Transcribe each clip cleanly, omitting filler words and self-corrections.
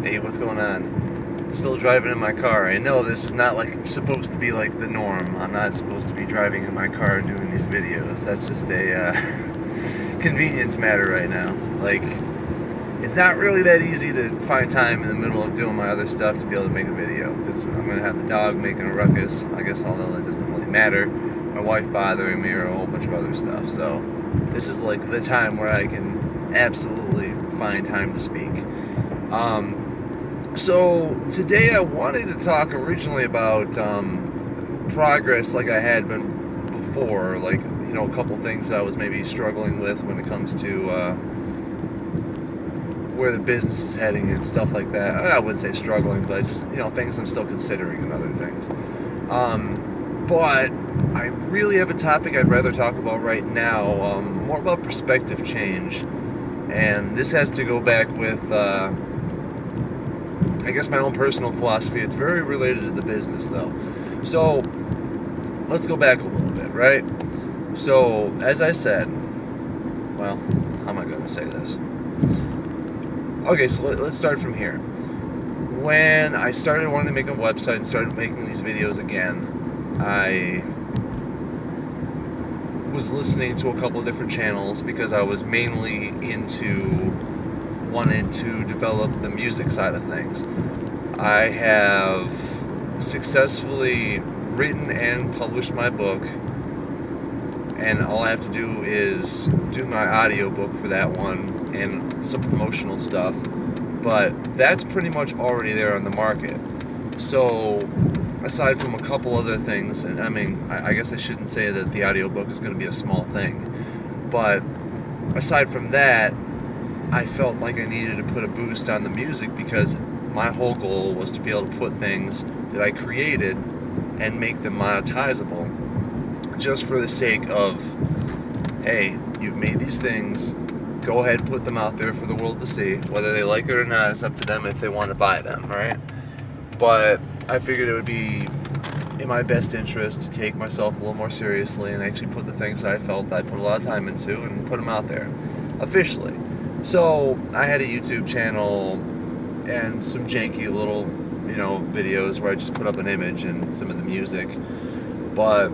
Hey, what's going on? Still driving in my car. I know this is not like supposed to be like the norm. I'm not supposed to be driving in my car doing these videos. That's just a convenience matter right now. Like, it's not really that easy to find time in the middle of doing my other stuff to be able to make a video. Because I'm going to have the dog making a ruckus, I guess, although that doesn't really matter. My wife bothering me or a whole bunch of other stuff. So this is like the time where I can absolutely find time to speak. So today I wanted to talk originally about progress like I had been before, like, you know, a couple things that I was maybe struggling with when it comes to where the business is heading and stuff like that. I wouldn't say struggling, but just, you know, things I'm still considering and other things. But I really have a topic I'd rather talk about right now, more about perspective change. And this has to go back with, I guess, my own personal philosophy. It's very related to the business, though. So, let's go back a little bit, right? So, as I said, well, how am I going to say this? Okay, so let's start from here. When I started wanting to make a website and started making these videos again, I was listening to a couple of different channels because I was mainly into wanting to develop the music side of things. I have successfully written and published my book, and all I have to do is do my audiobook for that one and some promotional stuff, but that's pretty much already there on the market. So aside from a couple other things, and I mean, I guess I shouldn't say that the audiobook is going to be a small thing, but aside from that, I felt like I needed to put a boost on the music because my whole goal was to be able to put things that I created and make them monetizable, just for the sake of, hey, you've made these things, go ahead and put them out there for the world to see. Whether they like it or not, it's up to them if they want to buy them, right? But I figured it would be in my best interest to take myself a little more seriously and actually put the things that I felt I put a lot of time into and put them out there officially. So I had a YouTube channel and some janky little, you know, videos where I just put up an image and some of the music, but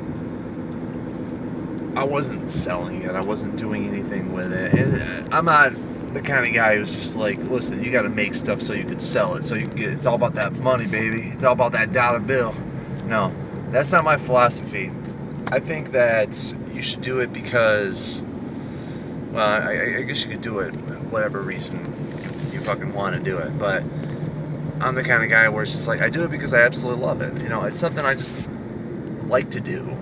I wasn't selling it. I wasn't doing anything with it. And I'm not the kind of guy who's just like, listen, you got to make stuff so you can sell it, so you can get it. It's all about that money, baby. It's all about that dollar bill. No, that's not my philosophy. I think that you should do it because, well, I guess you could do it for whatever reason you fucking want to do it. But I'm the kind of guy where it's just like, I do it because I absolutely love it. You know, it's something I just like to do.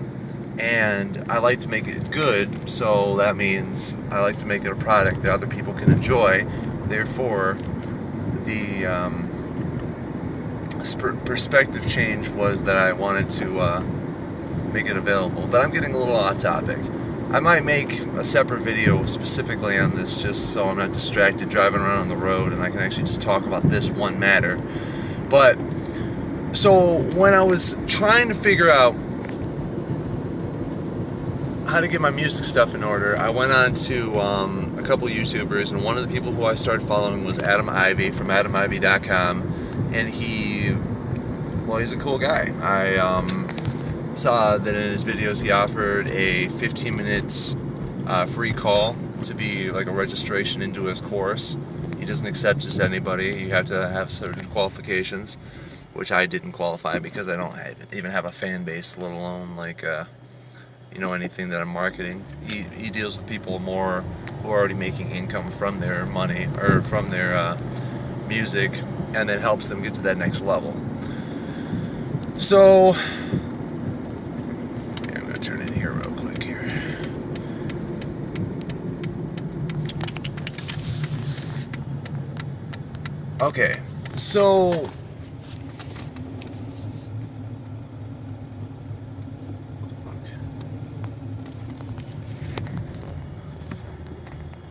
And I like to make it good, so that means I like to make it a product that other people can enjoy. Therefore, the perspective change was that I wanted to make it available. But I'm getting a little off topic. I might make a separate video specifically on this just so I'm not distracted driving around on the road and I can actually just talk about this one matter. But, so when I was trying to figure out how to get my music stuff in order, I went on to a couple YouTubers, and one of the people who I started following was Adam Ivy from AdamIvy.com, and he's a cool guy. I saw that in his videos he offered a 15 minutes free call to be like a registration into his course. He doesn't accept just anybody. You have to have certain qualifications, which I didn't qualify because I don't even have a fan base, let alone like you know, anything that I'm marketing. He deals with people more who are already making income from their money or from their music, and then helps them get to that next level. So yeah, I'm gonna turn in here real quick here. Okay, so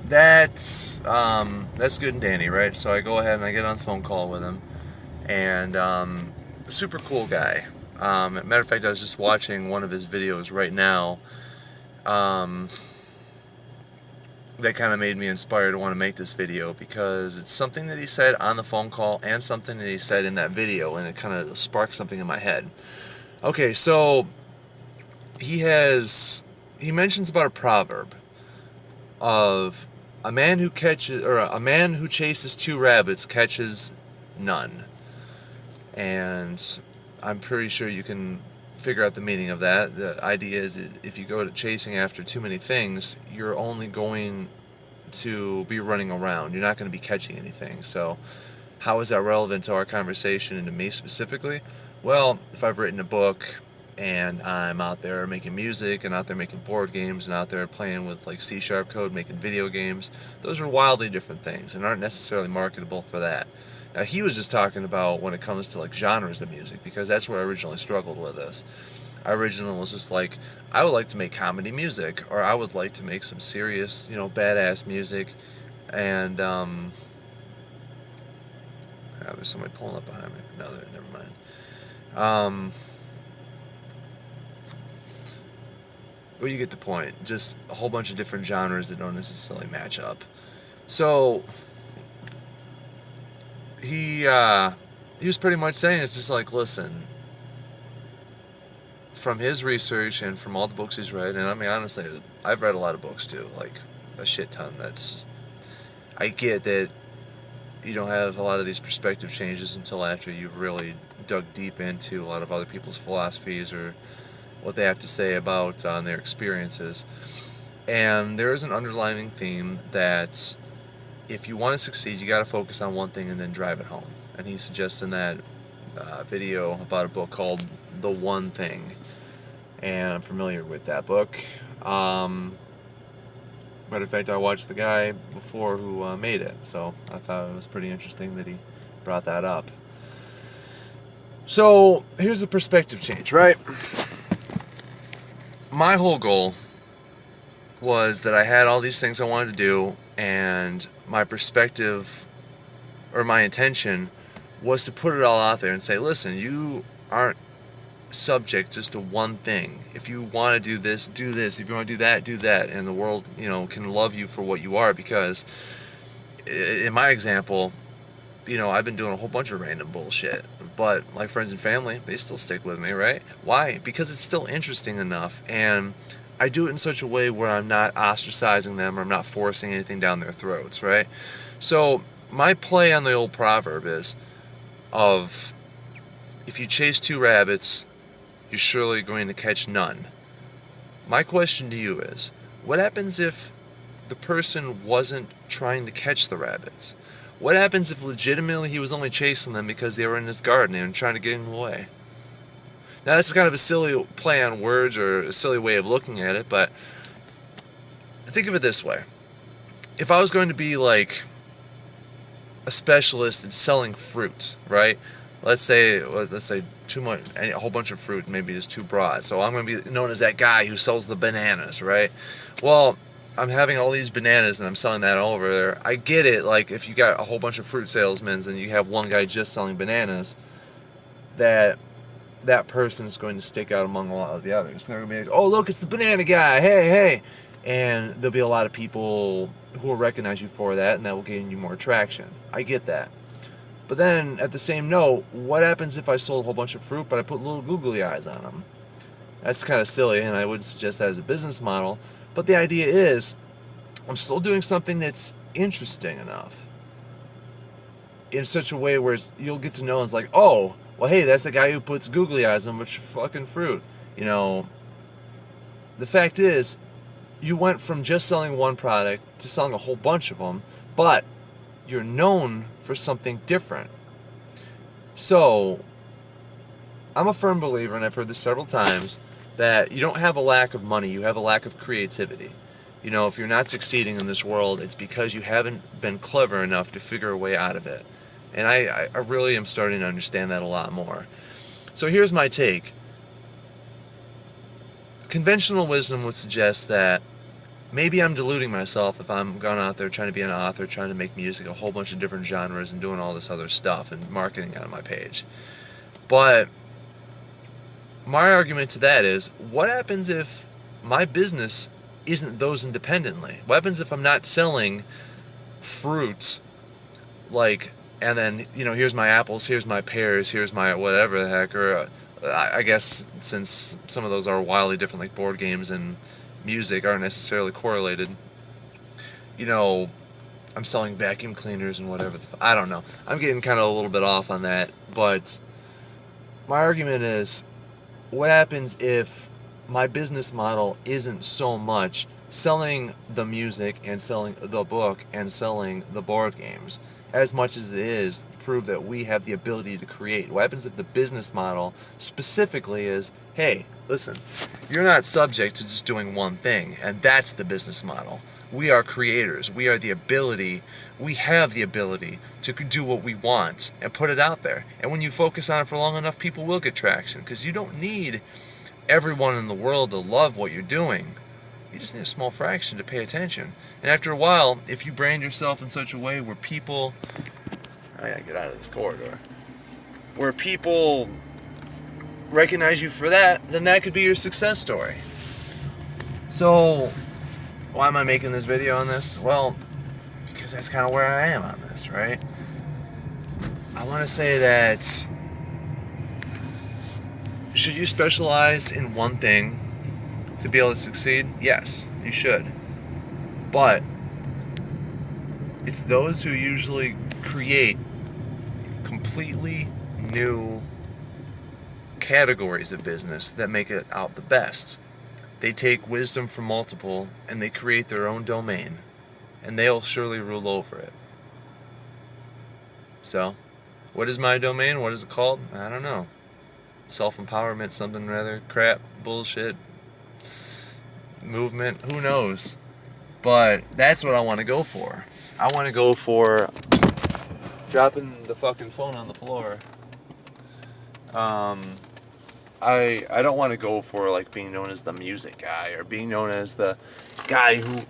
that's good and dandy, right? So I go ahead and I get on the phone call with him, and super cool guy. Matter of fact, I was just watching one of his videos right now, that kind of made me inspired to want to make this video, because it's something that he said on the phone call and something that he said in that video, and it kind of sparked something in my head. Okay, so he mentions about a proverb of a man who chases two rabbits catches none. And I'm pretty sure you can figure out the meaning of that. The idea is, if you go to chasing after too many things, you're only going to be running around. You're not going to be catching anything. So how is that relevant to our conversation and to me specifically? Well, if I've written a book and I'm out there making music and out there making board games and out there playing with like C# code, making video games, those are wildly different things and aren't necessarily marketable for that. Now, he was just talking about when it comes to like genres of music, because that's where I originally struggled with this. I originally was just like, I would like to make comedy music, or I would like to make some serious, badass music. And there's somebody pulling up behind me. No, never mind. Well, you get the point. Just a whole bunch of different genres that don't necessarily match up. So he was pretty much saying, it's just like, listen, from his research and from all the books he's read, and I mean, honestly, I've read a lot of books too, like a shit ton. I get that you don't have a lot of these perspective changes until after you've really dug deep into a lot of other people's philosophies or what they have to say about their experiences. And there is an underlying theme that if you want to succeed, you got to focus on one thing and then drive it home. And he suggests in that video about a book called The One Thing. And I'm familiar with that book. Matter of fact, I watched the guy before who made it, so I thought it was pretty interesting that he brought that up. So here's the perspective change, right? My whole goal was that I had all these things I wanted to do, and my perspective, or my intention, was to put it all out there and say, listen, you aren't subject just to one thing. If you want to do this, do this. If you want to do that. And the world, can love you for what you are, because in my example, I've been doing a whole bunch of random bullshit, but like friends and family, they still stick with me, right? Why? Because it's still interesting enough, and I do it in such a way where I'm not ostracizing them, or I'm not forcing anything down their throats, right? So my play on the old proverb is if you chase two rabbits, you're surely going to catch none. My question to you is, what happens if the person wasn't trying to catch the rabbits? What happens if legitimately he was only chasing them because they were in his garden and trying to get him away? Now, that's kind of a silly play on words, or a silly way of looking at it, but think of it this way. If I was going to be like a specialist in selling fruit, right? Let's say too much, a whole bunch of fruit, maybe just too broad. So I'm going to be known as that guy who sells the bananas, right? Well, I'm having all these bananas and I'm selling that all over there. I get it. Like, if you got a whole bunch of fruit salesmen and you have one guy just selling bananas, that person's going to stick out among a lot of the others. They're going to be like, oh, look, it's the banana guy. Hey. And there'll be a lot of people who will recognize you for that, and that will gain you more traction. I get that. But then, at the same note, what happens if I sold a whole bunch of fruit, but I put little googly eyes on them? That's kind of silly, and I wouldn't suggest that as a business model. But the idea is, I'm still doing something that's interesting enough, in such a way where you'll get to know, it's like, oh, well, hey, that's the guy who puts googly eyes on which fucking fruit. The fact is, you went from just selling one product to selling a whole bunch of them, but you're known for something different. So, I'm a firm believer, and I've heard this several times, that you don't have a lack of money, you have a lack of creativity. If you're not succeeding in this world, it's because you haven't been clever enough to figure a way out of it. And I really am starting to understand that a lot more. So here's my take. Conventional wisdom would suggest that maybe I'm deluding myself if I'm going out there trying to be an author, trying to make music, a whole bunch of different genres, and doing all this other stuff and marketing on my page. But my argument to that is, what happens if my business isn't those independently? What happens if I'm not selling fruit, like, and then, here's my apples, here's my pears, here's my whatever the heck, or I guess since some of those are wildly different, like board games and music aren't necessarily correlated, I'm selling vacuum cleaners and whatever. I don't know. I'm getting kind of a little bit off on that, but my argument is, what happens if my business model isn't so much selling the music and selling the book and selling the board games as much as it is to prove that we have the ability to create? What happens if the business model specifically is, hey, listen, you're not subject to just doing one thing, and that's the business model. We are creators. We have the ability to do what we want and put it out there. And when you focus on it for long enough, people will get traction, because you don't need everyone in the world to love what you're doing. You just need a small fraction to pay attention. And after a while, if you brand yourself in such a way where people... I gotta get out of this corridor. Where people recognize you for that, then that could be your success story. So, why am I making this video on this? Well, because that's kind of where I am on this, right? I want to say that, should you specialize in one thing to be able to succeed? Yes, you should. But it's those who usually create completely new categories of business that make it out the best. They take wisdom from multiple and they create their own domain, and they'll surely rule over it. So, what is my domain? What is it called? I don't know. Self-empowerment, something rather crap, bullshit, movement, who knows? But that's what I want to go for. I want to go for dropping the fucking phone on the floor. I don't want to go for like being known as the music guy, or being known as the guy who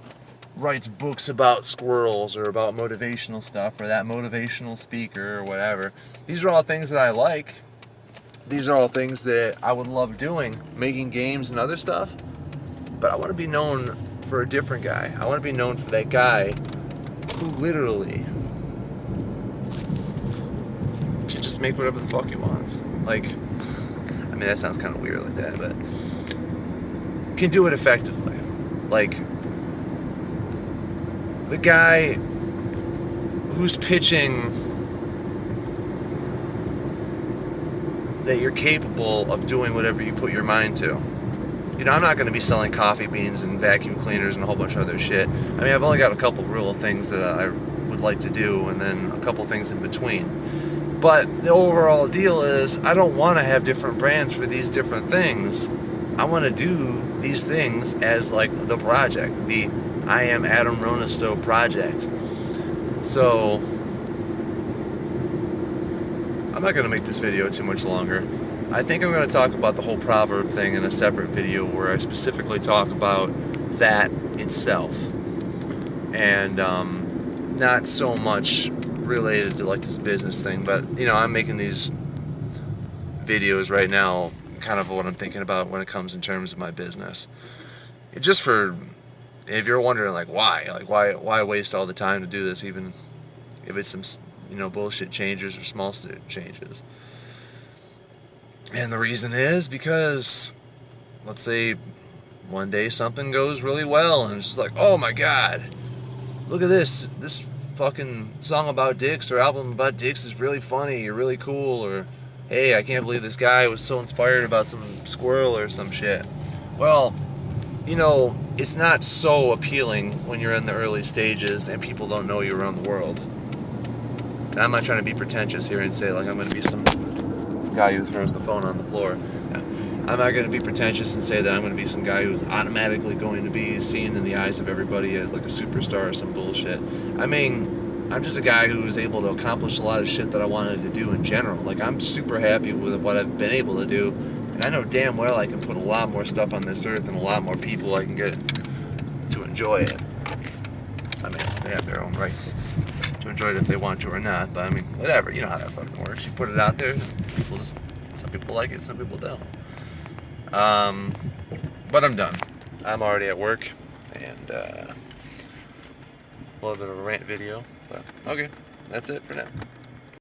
writes books about squirrels or about motivational stuff, or that motivational speaker or whatever. These are all things that I like. These are all things that I would love doing, making games and other stuff. But I want to be known for a different guy. I want to be known for that guy who literally can just make whatever the fuck he wants. Like, I mean, that sounds kind of weird like that, but can do it effectively. Like, the guy who's pitching that you're capable of doing whatever you put your mind to. I'm not going to be selling coffee beans and vacuum cleaners and a whole bunch of other shit. I mean, I've only got a couple real things that I would like to do, and then a couple things in between. But the overall deal is, I don't want to have different brands for these different things. I want to do these things as like the project, the I am Adam Rounisto project. So I'm not going to make this video too much longer. I think I'm going to talk about the whole proverb thing in a separate video, where I specifically talk about that itself, and not so much related to like this business thing. But I'm making these videos right now, kind of what I'm thinking about when it comes in terms of my business. Just for, if you're wondering like why waste all the time to do this, even if it's some bullshit changes or small changes. And the reason is because, let's say one day something goes really well and it's just like, oh my god, look at this fucking song about dicks or album about dicks is really funny or really cool, or hey, I can't believe this guy was so inspired about some squirrel or some shit. Well, it's not so appealing when you're in the early stages and people don't know you around the world. And I'm not trying to be pretentious here and say like I'm going to be some guy who throws the phone on the floor. I'm not going to be pretentious and say that I'm going to be some guy who's automatically going to be seen in the eyes of everybody as like a superstar or some bullshit. I mean, I'm just a guy who was able to accomplish a lot of shit that I wanted to do in general. Like, I'm super happy with what I've been able to do, and I know damn well I can put a lot more stuff on this earth and a lot more people I can get to enjoy it. I mean, they have their own rights to enjoy it if they want to or not, but I mean, whatever, you know how that fucking works. You put it out there, some people like it, some people don't. But I'm done. I'm already at work. and a little bit of a rant video. But okay, that's it for now.